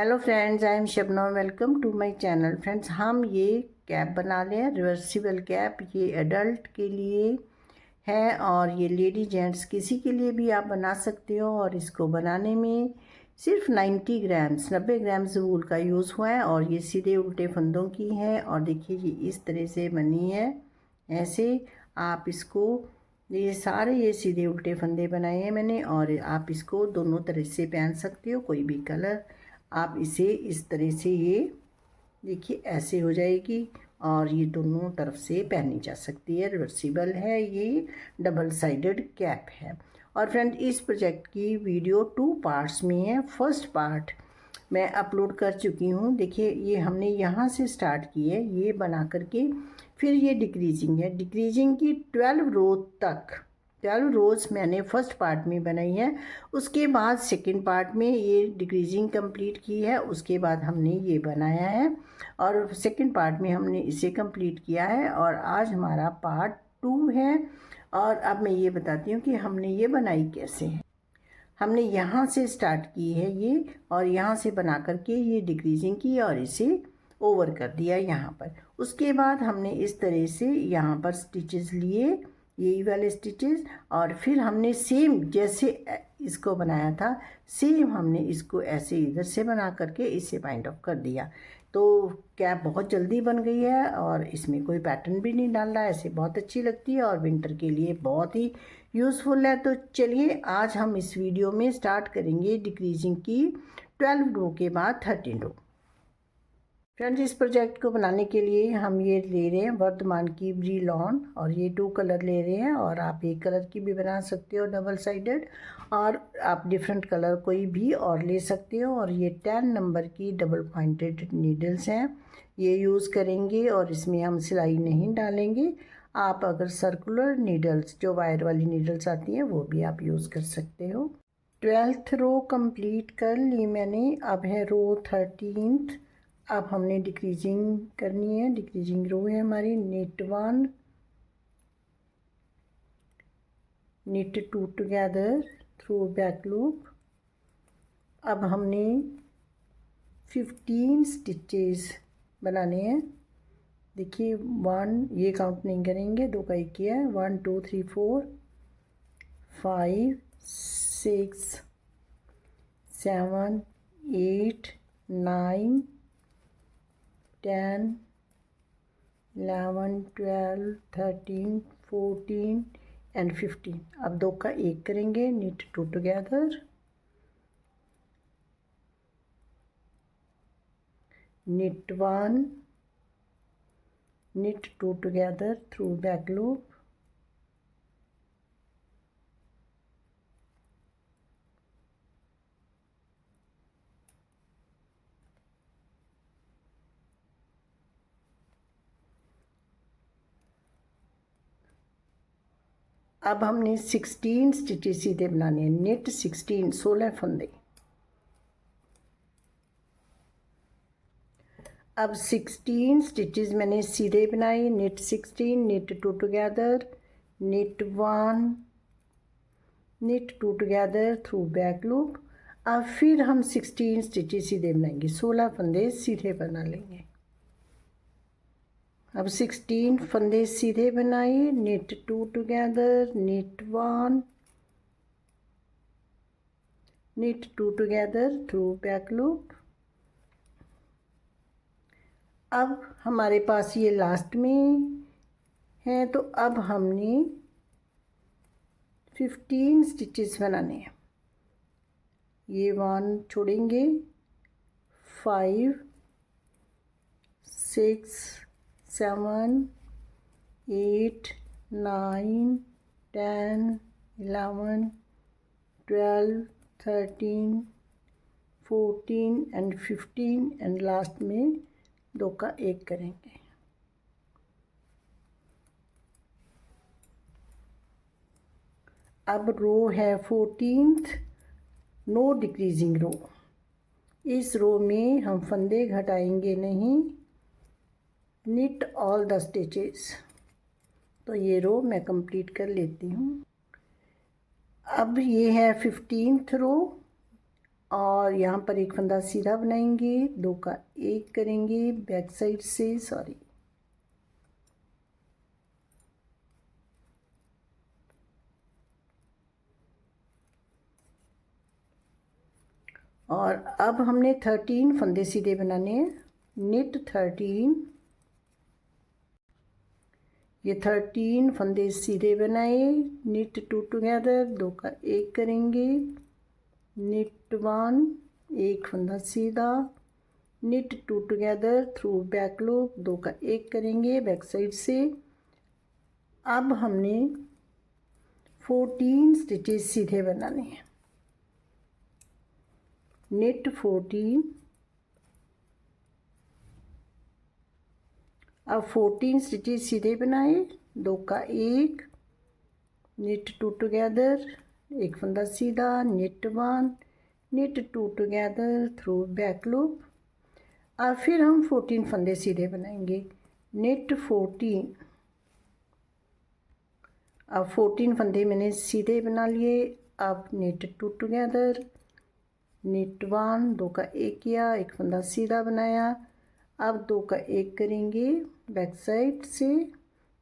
Hello friends, I am Shabnam. Welcome to my channel. Friends, हम ये cap बना लें, रिवर्सिबल कैप। ये एडल्ट के लिए है और ये लेडी जेंट्स किसी के लिए भी आप बना सकते हो। और इसको बनाने में सिर्फ 90 ग्राम्स वूल का यूज़ हुआ है और ये सीधे उल्टे फंदों की है। और देखिए ये इस तरह से बनी है। ऐसे आप इसको ये सीधे उल्टे फंदे बनाए हैं मैंने। और आप इसको दोनों तरह से पहन सकते हो, कोई भी कलर। आप इसे इस तरह से ये देखिए ऐसे हो जाएगी और ये दोनों तरफ से पहनी जा सकती है। रिवर्सिबल है, ये डबल साइडेड कैप है। और फ्रेंड, इस प्रोजेक्ट की वीडियो 2 पार्ट्स में है। फर्स्ट पार्ट मैं अपलोड कर चुकी हूँ। देखिए ये हमने यहाँ से स्टार्ट की है ये बना करके, फिर ये डिक्रीजिंग है। डिक्रीजिंग की 12 रो तक 12 रोज़ मैंने फर्स्ट पार्ट में बनाई है। उसके बाद सेकंड पार्ट में ये डिक्रीजिंग कंप्लीट की है। उसके बाद हमने ये बनाया है और सेकंड पार्ट में हमने इसे कंप्लीट किया है। और आज हमारा पार्ट 2 है। और अब मैं ये बताती हूँ कि हमने ये बनाई कैसे है। हमने यहाँ से स्टार्ट की है ये, और यहाँ से बना करके ये डिक्रीजिंग की और इसे ओवर कर दिया यहाँ पर। उसके बाद हमने इस तरह से यहाँ पर स्टिचेस लिए, यही वाले स्टिचेस। और फिर हमने सेम जैसे इसको बनाया था, सेम हमने इसको ऐसे इधर से बना करके इसे बाइंड ऑफ कर दिया। तो कैप बहुत जल्दी बन गई है और इसमें कोई पैटर्न भी नहीं डाल रहा है। ऐसे बहुत अच्छी लगती है और विंटर के लिए बहुत ही यूज़फुल है। तो चलिए आज हम इस वीडियो में स्टार्ट करेंगे डिक्रीजिंग की 12 रो के बाद 13 रो। फ्रेंड्स, इस प्रोजेक्ट को बनाने के लिए हम ये ले रहे हैं वर्धमान की ब्रीलॉन, और ये 2 कलर ले रहे हैं। और आप एक कलर की भी बना सकते हो डबल साइडेड, और आप डिफरेंट कलर कोई भी और ले सकते हो। और ये 10 नंबर की डबल पॉइंटेड नीडल्स हैं, ये यूज़ करेंगे और इसमें हम सिलाई नहीं डालेंगे। आप अगर सर्कुलर नीडल्स, जो वायर वाली नीडल्स आती हैं, वो भी आप यूज़ कर सकते हो। 12th रो कंप्लीट कर ली मैंने। अब है रो 13th। अब हमने डिक्रीजिंग करनी है। डिक्रीजिंग रो है हमारी। knit 1, knit 2 together through back loop. अब हमने 15 स्टिचेस बनाने हैं। देखिए 1, ये काउंट नहीं करेंगे, 2 का 1 किया है। 1 2 3 4 5 6 7 8 9 10 11 12 13 14 एंड 15। अब 2 का 1 करेंगे। knit 2 together, knit 1, knit 2 together through back loop। अब हमने 16 स्टिचेस सीधे बनाने हैं। knit 16, 16 फंदे। अब 16 स्टिचेस मैंने सीधे बनाए। knit 16, knit 2 together, knit 1, knit 2 together through back loop. अब फिर हम 16 स्टिचेस सीधे बनाएंगे, 16 फंदे सीधे बना लेंगे। अब 16 फंदे सीधे बनाए। knit 2 together, knit 1, knit 2 together through back loop. अब हमारे पास ये लास्ट में है, तो अब हमने 15 स्टिचेस बनाने हैं। ये 1 छोड़ेंगे, 5 6 7 8 9 10 11 12 13 14 एंड 15 एंड लास्ट में 2 का 1 करेंगे। अब रो है 14th, नो डिक्रीजिंग रो। इस रो में हम फंदे घटाएंगे नहीं। knit all the stitches. तो ये रो मैं कंप्लीट कर लेती हूँ। अब ये है 15th रो। और यहाँ पर एक फंदा सीधा बनाएंगे, 2 का 1 करेंगे बैक साइड से, सॉरी, और अब हमने 13 फंदे सीधे बनाने हैं। निट 13, ये 13 फंदे सीधे बनाए, निट 2 टुगेदर, 2 का 1 करेंगे, निट 1, एक फंदा सीधा, knit 2 together through back loop, 2 का 1 करेंगे बैक साइड से। अब हमने 14 स्टिचेस सीधे बनाने हैं। निट 14, अब 14 स्टिचेस सीधे बनाए, 2 का 1, निट 2 टुगेदर, एक फंदा सीधा, knit 1, knit 2 together through back loop. अब फिर हम 14 फंदे सीधे बनाएंगे, निट 14, अब 14 फंदे मैंने सीधे बना लिए। अब निट 2 टुगेदर, निट 1, 2 का 1 किया, एक फंदा सीधा बनाया, अब 2 का 1 करेंगे बैक साइड से,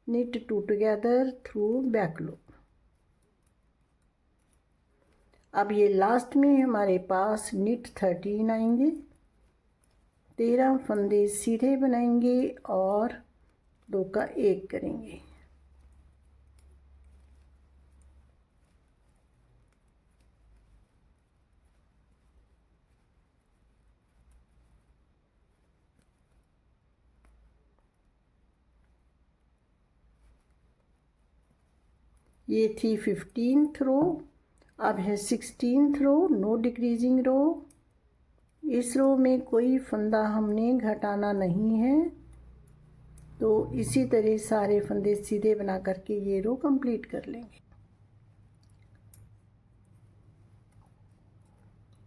knit 2 together through back loop. अब ये लास्ट में हमारे पास निट 13 आएंगे, 13 फंदे सीधे बनाएंगे और 2 का 1 करेंगे। ये थी 15th रो। अब है 16th रो, नो डिक्रीजिंग रो। इस रो में कोई फंदा हमने घटाना नहीं है, तो इसी तरह सारे फंदे सीधे बना करके ये रो कंप्लीट कर लेंगे।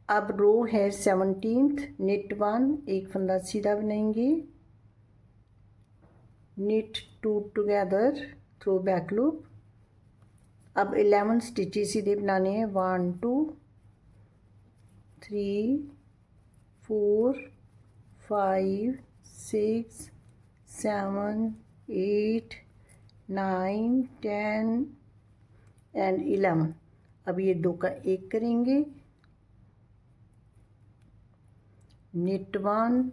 अब रो है 17th, निट 1, एक फंदा सीधा बनाएंगे, knit 2 together through back loop. अब 11 स्टिचेस सीधे बनाने हैं, 1 2 3 4 5 6 7 8 9 10 एंड 11। अब ये 2 का 1 करेंगे, knit 1,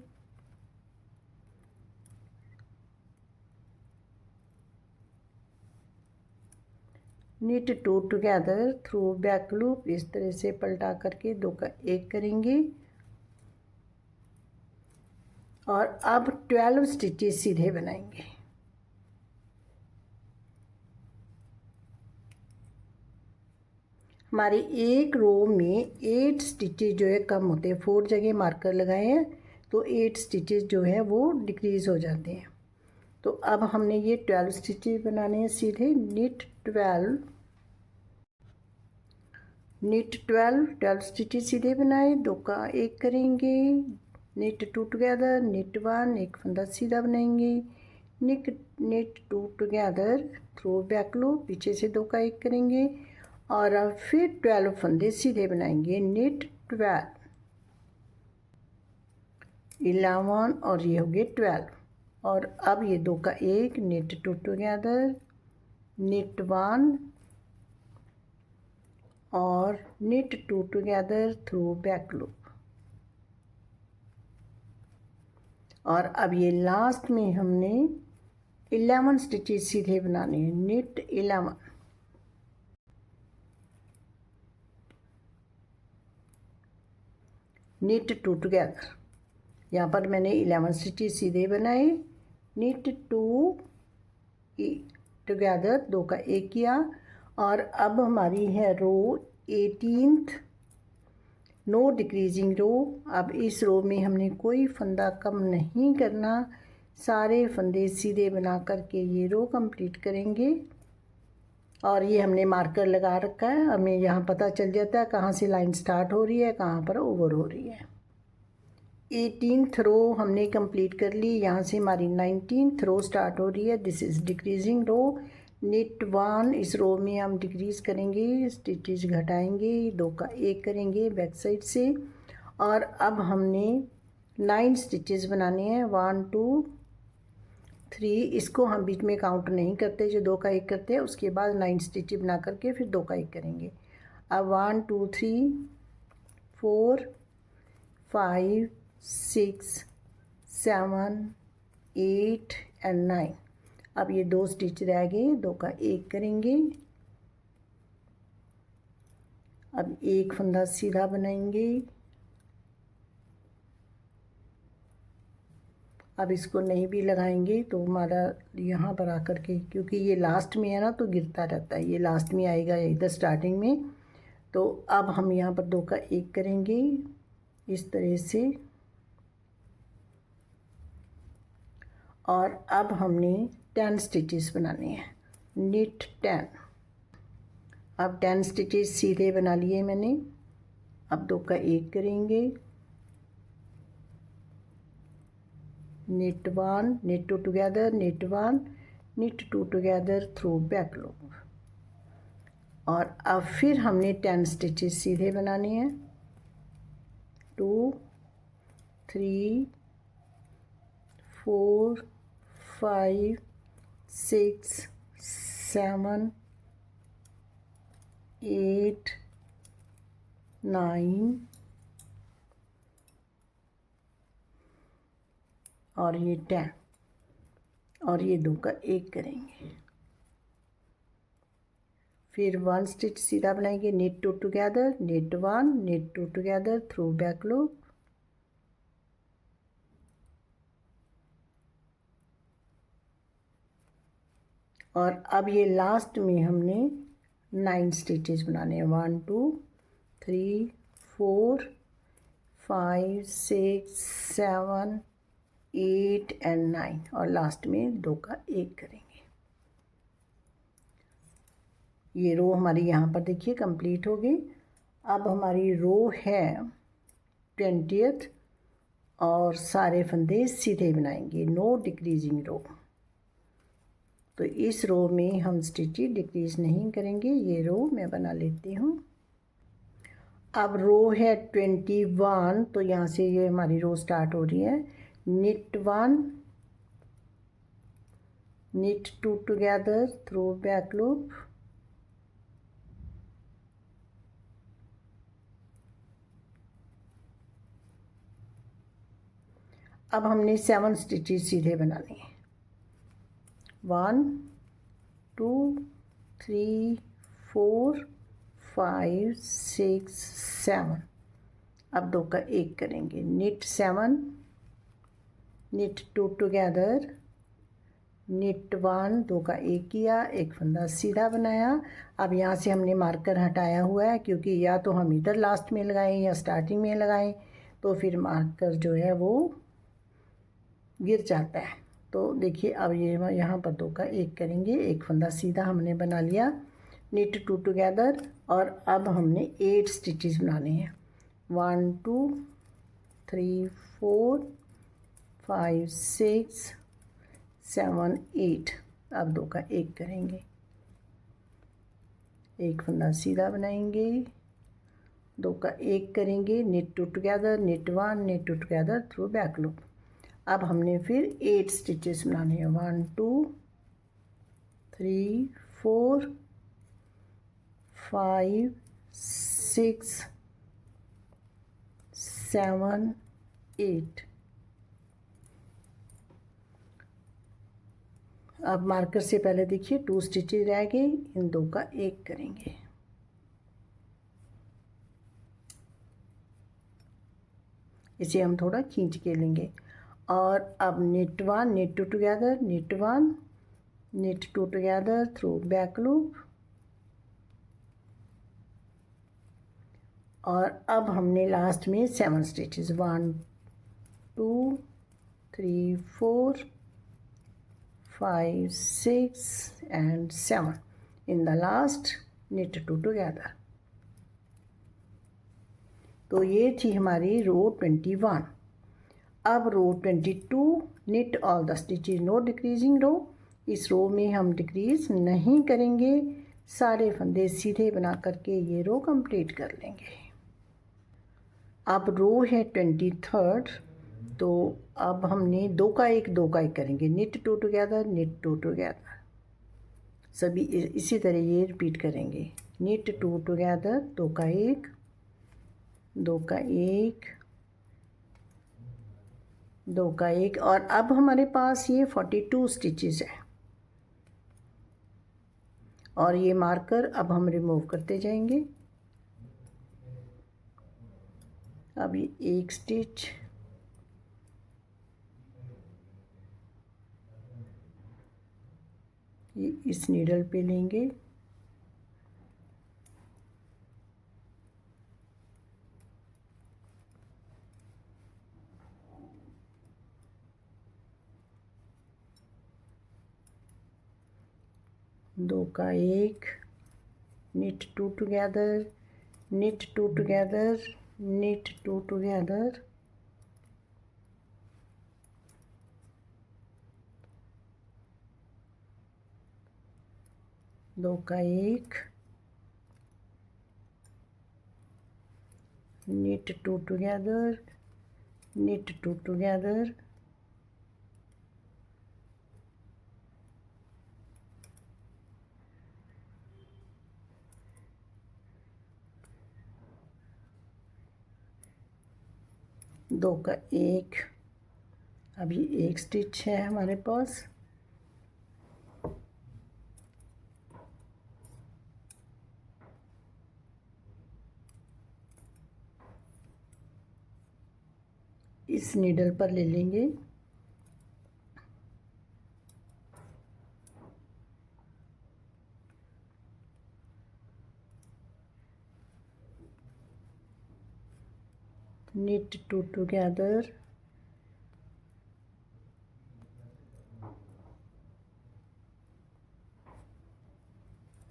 knit 2 together through back loop, इस तरह से पलटा करके 2 का 1 करेंगे और अब 12 स्टिचेस सीधे बनाएंगे। हमारी एक रो में 8 स्टिचेस जो है कम होते हैं, 4 जगह मार्कर लगाए हैं तो 8 स्टिचेस जो है वो डिक्रीज़ हो जाते हैं। तो अब हमने ये 12 स्टिचेस बनाने हैं सीधे, निट 12, निट 12 स्टिचेस सीधे बनाए, 2 का 1 करेंगे, निट 2 टुगेदर, निट 1, एक फंदा सीधा बनाएंगे, knit 2 together through back loop, पीछे से 2 का 1 करेंगे और अब फिर 12 फंदे सीधे बनाएंगे, निट 12, 11 और ये हो गए 12। और अब ये 2 का 1, निट 2 टुगेदर, निट 1 और knit 2 together through back loop. और अब ये लास्ट में हमने 11 स्टिचेस सीधे बनाने हैं, निट 11, निट 2 टुगेदर। यहाँ पर मैंने 11 स्टिचेस सीधे बनाए, निट 2 टुगेदर, 2 का 1 किया और अब हमारी है रो 18th, नो डिक्रीजिंग रो। अब इस रो में हमने कोई फंदा कम नहीं करना, सारे फंदे सीधे बना करके ये रो कंप्लीट करेंगे। और ये हमने मार्कर लगा रखा है, हमें यहाँ पता चल जाता है कहाँ से लाइन स्टार्ट हो रही है, कहाँ पर ओवर हो रही है। 18th रो हमने कंप्लीट कर ली, यहाँ से हमारी 19th रो स्टार्ट हो रही है, this is decreasing row. Knit 1, इस रो में हम डिक्रीज़ करेंगे, स्टिचेस घटाएंगे, 2 का 1 करेंगे बैक साइड से और अब हमने 9 स्टिचेस बनाने हैं, 1 2 3। इसको हम बीच में काउंट नहीं करते, जो 2 का 1 करते हैं उसके बाद 9 स्टिचेस बना करके फिर 2 का 1 करेंगे। अब 1 2 3 4 5 6 7 8 एंड 9। अब ये 2 स्टिच रह गए, 2 का 1 करेंगे। अब एक फंदा सीधा बनाएंगे। अब इसको नहीं भी लगाएंगे तो हमारा यहाँ पर आकर के, क्योंकि ये लास्ट में है ना तो गिरता रहता है, ये लास्ट में आएगा या इधर स्टार्टिंग में। तो अब हम यहाँ पर 2 का 1 करेंगे इस तरह से। और अब हमने 10 स्टिचेस बनाने हैं, निट 10। अब 10 स्टिचेस सीधे बना लिए मैंने। अब 2 का 1 करेंगे, knit 1 knit 2 together, knit 1 knit 2 together through back loop। और अब फिर हमने 10 स्टिचेस सीधे बनाने हैं, 2 3 4 5 6 7 8 9 और ये 10 और ये 2 का 1 करेंगे। फिर 1 स्टिच सीधा बनाएंगे, knit 2 together, knit 1 knit 2 together through back loop। और अब ये लास्ट में हमने 9 स्टिचेस बनाने हैं, 1 2 3 4 5 6 7 8 एंड 9 और लास्ट में 2 का 1 करेंगे। ये रो हमारी यहाँ पर देखिए कंप्लीट हो गई। अब हमारी रो है 20th और सारे फंदे सीधे बनाएंगे, नो डिक्रीजिंग रो। तो इस रो में हम स्टिचेस डिक्रीज नहीं करेंगे। ये रो मैं बना लेती हूँ। अब रो है 21, तो यहाँ से ये हमारी रो स्टार्ट हो रही है, knit 1 knit 2 together through back loop। अब हमने 7 स्टिचेस सीधे बनाने हैं, 1 2 3 4 5 6 7। अब 2 का 1 करेंगे, knit 7 knit 2 together, knit 1 2 का 1 किया, एक फंदा सीधा बनाया। अब यहाँ से हमने मार्कर हटाया हुआ है, क्योंकि या तो हम इधर लास्ट में लगाएं या स्टार्टिंग में लगाएं तो फिर मार्कर जो है वो गिर जाता है। तो देखिए अब ये यहाँ पर 2 का 1 करेंगे, एक फंदा सीधा हमने बना लिया, knit 2 together। और अब हमने 8 स्टिचेस बनाने हैं, 1 2 3 4 5 6 7 8। अब 2 का 1 करेंगे, एक फंदा सीधा बनाएंगे, 2 का 1 करेंगे, knit 2 together, knit 1 knit 2 together through back loop। अब हमने फिर 8 स्टिचेस बनाने हैं, 1 2 3 4 5 6 7 8। अब मार्कर से पहले देखिए 2 स्टिचेस रह गए, इन 2 का 1 करेंगे। इसे हम थोड़ा खींच के लेंगे। और अब knit 1 knit 2 together, knit 1 knit 2 together through back loop। और अब हमने लास्ट में 7 stitches, 1 2 3 4 5 6 and 7 in the last knit 2 together। तो ये थी हमारी रो 21। अब रो 22, knit all the stitches no decreasing रो। इस रो में हम डिक्रीज नहीं करेंगे, सारे फंदे सीधे बना करके ये रो कंप्लीट कर लेंगे। अब रो है 23rd, तो अब हमने दो का एक करेंगे, knit two together, knit two together, सभी इसी तरह ये रिपीट करेंगे। निट टू टुगेदर, दो का एक, दो का एक, दो का एक, और अब हमारे पास ये 42 स्टिचेस है और ये मार्कर अब हम रिमूव करते जाएंगे। अभी एक स्टिच, ये इस नीडल पे लेंगे, दो का एक, knit two together, knit two together, knit two together, दो का एक, knit two together, knit two together, दो का एक, अभी एक स्टिच है हमारे पास, इस नीडल पर ले लेंगे, knit two together,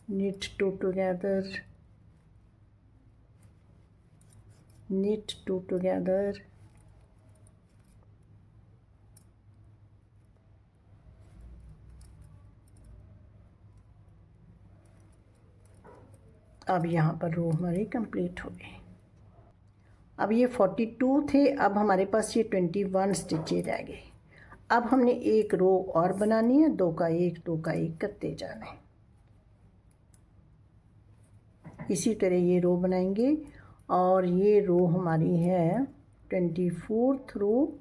knit two together, knit two together, अब यहाँ पर रो हमारी कंप्लीट हो गई। अब ये 42 थे, अब हमारे पास ये 21 स्टिचेज रह गए। अब हमने एक रो और बनानी है, दो का एक, दो का एक करते जाना है। इसी तरह ये रो बनाएंगे और ये रो हमारी है 24th रो,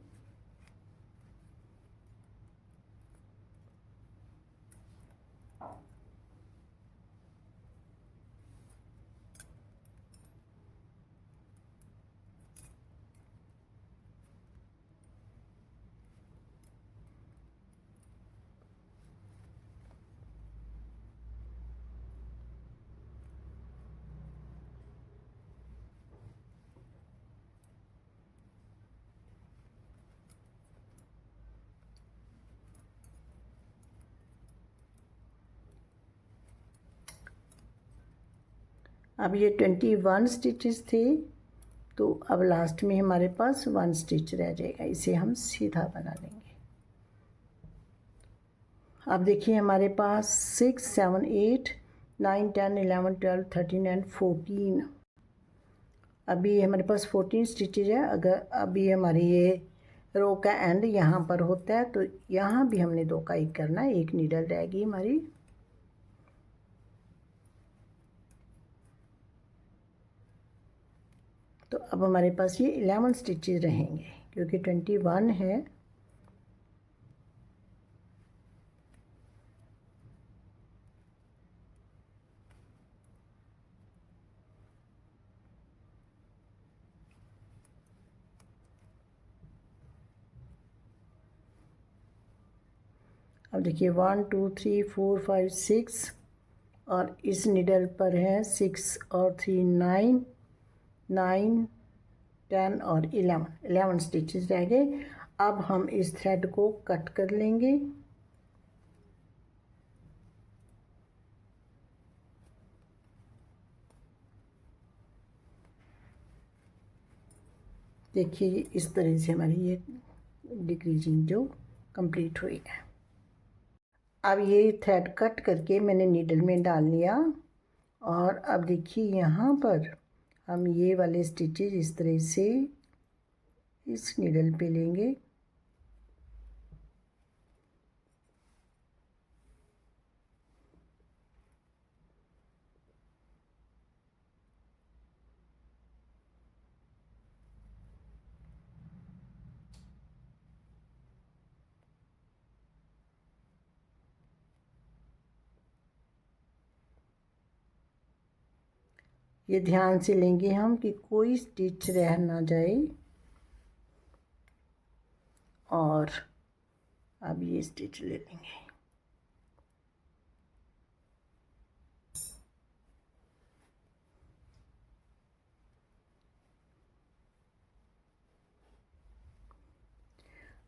अब ये 21 स्टिचेस थे, तो अब लास्ट में हमारे पास 1 स्टिच रह जाएगा, इसे हम सीधा बना लेंगे। अब देखिए हमारे पास 6, 7, 8, 9, 10, 11, 12, 13 एंड 14, अभी हमारे पास 14 स्टिचेज है। अगर अभी हमारी ये रो का एंड यहाँ पर होता है, तो यहाँ भी हमने दो का एक करना है, एक नीडल रहेगी हमारी। तो अब हमारे पास ये 11 स्टिचेज रहेंगे क्योंकि 21 है। अब देखिए 1, 2, 3, 4, 5, 6 और इस निडल पर है 6 और 3, 9, 9, 10 और 11 स्टिचेस रह गए। अब हम इस थ्रेड को कट कर लेंगे। देखिए इस तरह से हमारी ये डिक्रीजिंग जो कंप्लीट हुई है। अब ये थ्रेड कट करके मैंने नीडल में डाल लिया और अब देखिए यहाँ पर हम ये वाले स्टिचेज इस तरह से इस नीडल पे लेंगे। ये ध्यान से लेंगे हम कि कोई स्टिच रह ना जाए। और अब ये स्टिच ले लेंगे।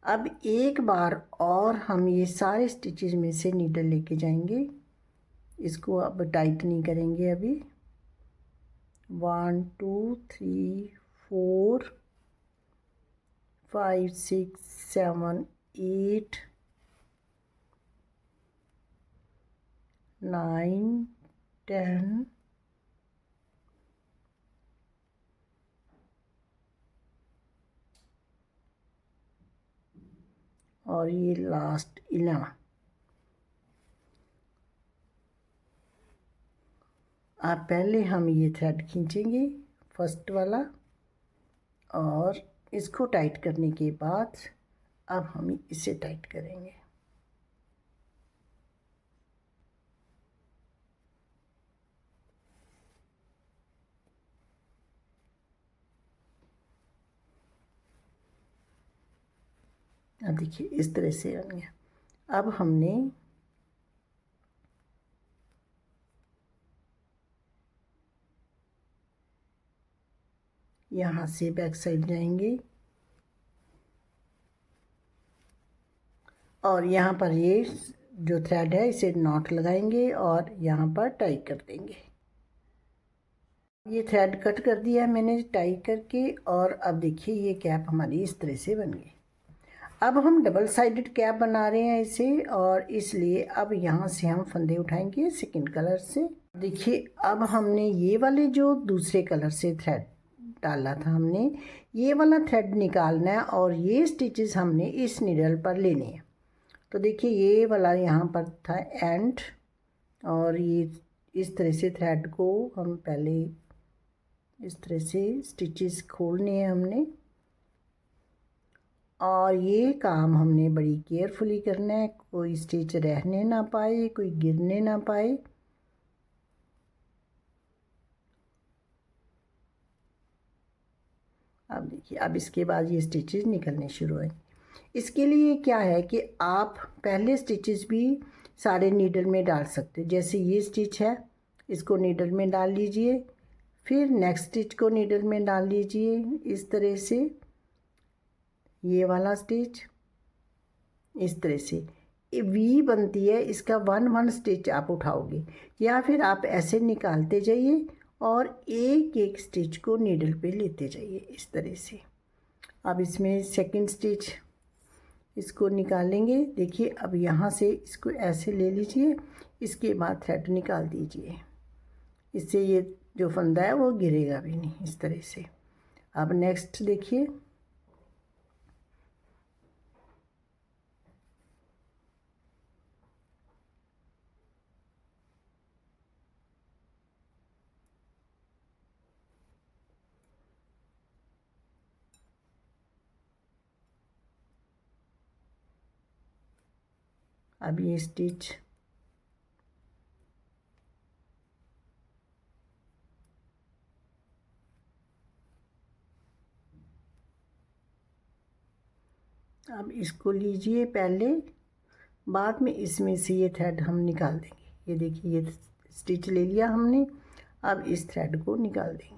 अब एक बार और हम ये सारे स्टिचेस में से नीडल लेके जाएंगे। इसको अब टाइट नहीं करेंगे अभी। 1 2 3 4 5 6 7 8 9 10 और ये लास्ट 11। अब पहले हम ये थ्रेड खींचेंगे फर्स्ट वाला, और इसको टाइट करने के बाद अब हम इसे टाइट करेंगे। अब देखिए इस तरह से बन गया। अब हमने यहाँ से बैक साइड जाएंगे और यहाँ पर ये जो थ्रेड है इसे नॉट लगाएंगे और यहाँ पर टाई कर देंगे। ये थ्रेड कट कर दिया है मैंने टाई करके, और अब देखिए ये कैप हमारी इस तरह से बन गई। अब हम डबल साइडेड कैप बना रहे हैं इसे, और इसलिए अब यहाँ से हम फंदे उठाएंगे सेकंड कलर से। देखिए अब हमने ये वाले जो दूसरे कलर से थ्रेड डाला था, हमने ये वाला थ्रेड निकालना है और ये स्टिचेस हमने इस नीडल पर लेने हैं। तो देखिए ये वाला यहाँ पर था एंड, और ये इस तरह से थ्रेड को हम पहले इस तरह से स्टिचेस खोलने हैं हमने, और ये काम हमने बड़ी केयरफुली करना है, कोई स्टिच रहने ना पाए, कोई गिरने ना पाए। अब देखिए अब इसके बाद ये स्टिचेस निकलने शुरू हैं। इसके लिए क्या है कि आप पहले स्टिचेस भी सारे नीडल में डाल सकते हैं। जैसे ये स्टिच है, इसको नीडल में डाल लीजिए, फिर नेक्स्ट स्टिच को नीडल में डाल लीजिए इस तरह से, ये वाला स्टिच इस तरह से वी बनती है, इसका 1 स्टिच आप उठाओगे, या फिर आप ऐसे निकालते जाइए और एक एक स्टिच को नीडल पे लेते जाइए इस तरह से। अब इसमें सेकंड स्टिच इसको निकालेंगे। देखिए अब यहाँ से इसको ऐसे ले लीजिए, इसके बाद थ्रेड निकाल दीजिए, इससे ये जो फंदा है वो गिरेगा भी नहीं इस तरह से। अब नेक्स्ट देखिए, अब ये स्टिच अब इसको लीजिए पहले, बाद में इसमें से ये थ्रेड हम निकाल देंगे। ये देखिए ये स्टिच ले लिया हमने, अब इस थ्रेड को निकाल देंगे।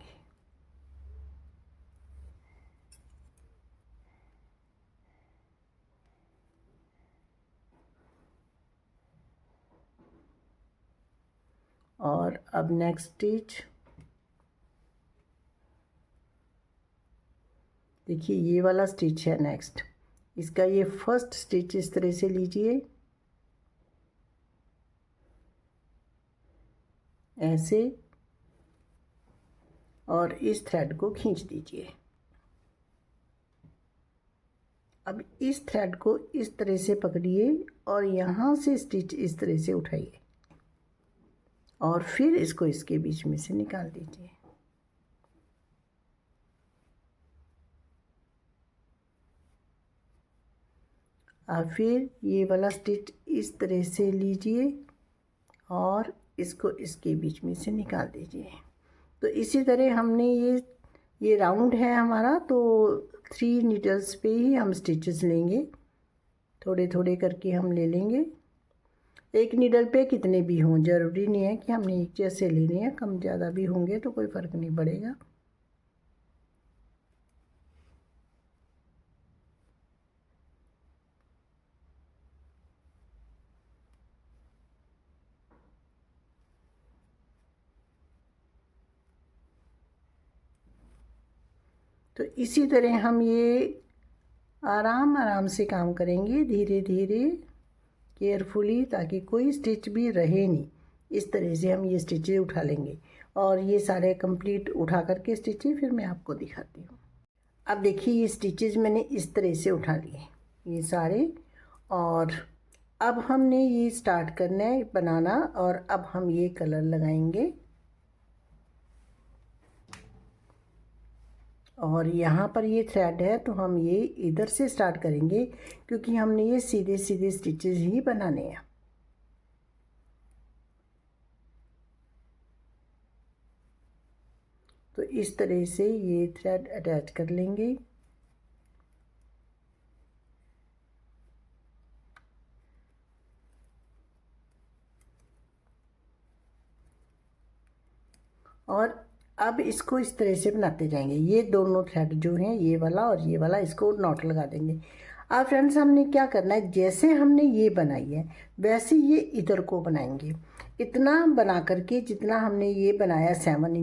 और अब नेक्स्ट स्टिच देखिए ये वाला स्टिच है नेक्स्ट, इसका ये फर्स्ट स्टिच इस तरह से लीजिए ऐसे, और इस थ्रेड को खींच दीजिए। अब इस थ्रेड को इस तरह से पकड़िए और यहाँ से स्टिच इस तरह से उठाइए और फिर इसको इसके बीच में से निकाल दीजिए। अब फिर ये वाला स्टिच इस तरह से लीजिए और इसको इसके बीच में से निकाल दीजिए। तो इसी तरह हमने ये राउंड है हमारा, तो 3 नीडल्स पे ही हम स्टिचेस लेंगे, थोड़े थोड़े करके हम ले लेंगे। एक नीडल पे कितने भी हों, ज़रूरी नहीं है कि हमने एक जैसे लेने हैं, कम ज़्यादा भी होंगे तो कोई फ़र्क नहीं पड़ेगा। तो इसी तरह हम ये आराम आराम से काम करेंगे, धीरे धीरे केयरफुली, ताकि कोई स्टिच भी रहे नहीं। इस तरह से हम ये स्टिचें उठा लेंगे और ये सारे कंप्लीट उठा करके स्टिचें फिर मैं आपको दिखाती हूँ। अब देखिए ये स्टिचेस मैंने इस तरह से उठा लिए ये सारे, और अब हमने ये स्टार्ट करना है बनाना, और अब हम ये कलर लगाएंगे। और यहाँ पर ये थ्रेड है तो हम ये इधर से स्टार्ट करेंगे, क्योंकि हमने ये सीधे सीधे स्टिचेस ही बनाने हैं। तो इस तरह से ये थ्रेड अटैच कर लेंगे। और अब इसको इस तरह से बनाते जाएंगे। ये दोनों थ्रेड जो हैं, ये वाला और ये वाला, इसको नॉट लगा देंगे। अब फ्रेंड्स हमने क्या करना है, जैसे हमने ये बनाई है वैसे ये इधर को बनाएंगे। इतना बना करके जितना हमने ये बनाया 7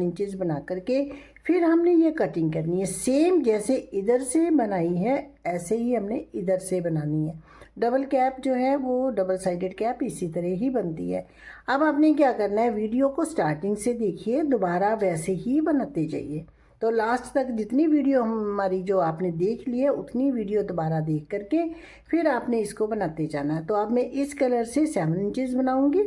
इंचेस बना करके फिर हमने ये कटिंग करनी है। सेम जैसे इधर से बनाई है ऐसे ही हमने इधर से बनानी है। डबल कैप जो है वो डबल साइडेड कैप इसी तरह ही बनती है। अब आपने क्या करना है, वीडियो को स्टार्टिंग से देखिए, दोबारा वैसे ही बनाते जाइए। तो लास्ट तक जितनी वीडियो हमारी जो आपने देख ली है उतनी वीडियो दोबारा देख करके फिर आपने इसको बनाते जाना है। तो अब मैं इस कलर से 7 इंचेस बनाऊंगी,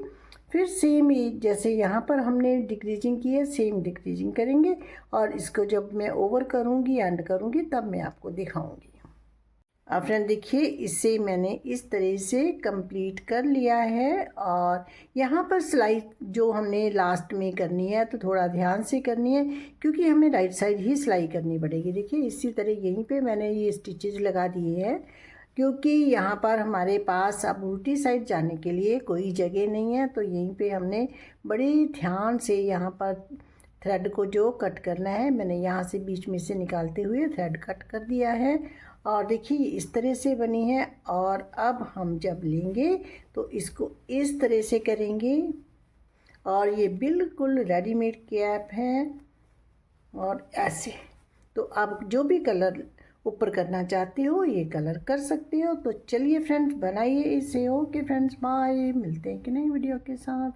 फिर सेम ही जैसे यहाँ पर हमने डिक्रीजिंग की है सेम डिक्रीजिंग करेंगे, और इसको जब मैं ओवर करूँगी एंड करूँगी तब मैं आपको दिखाऊँगी। अब फ्रेंड देखिए इससे मैंने इस तरह से कंप्लीट कर लिया है। और यहाँ पर सिलाई जो हमने लास्ट में करनी है तो थोड़ा ध्यान से करनी है, क्योंकि हमें राइट साइड ही सिलाई करनी पड़ेगी। देखिए इसी तरह यहीं पे मैंने ये स्टिचेज लगा दिए हैं, क्योंकि यहाँ पर हमारे पास अब उल्टी साइड जाने के लिए कोई जगह नहीं है। तो यहीं पे हमने बड़े ध्यान से यहाँ पर थ्रेड को जो कट करना है, मैंने यहाँ से बीच में से निकालते हुए थ्रेड कट कर दिया है। और देखिए इस तरह से बनी है। और अब हम जब लेंगे तो इसको इस तरह से करेंगे, और ये बिल्कुल रेडीमेड कैप है। और ऐसे तो आप जो भी कलर ऊपर करना चाहते हो ये कलर कर सकते हो। तो चलिए फ्रेंड्स बनाइए इसे। ओके फ्रेंड्स बाय, मिलते हैं कि नई वीडियो के साथ।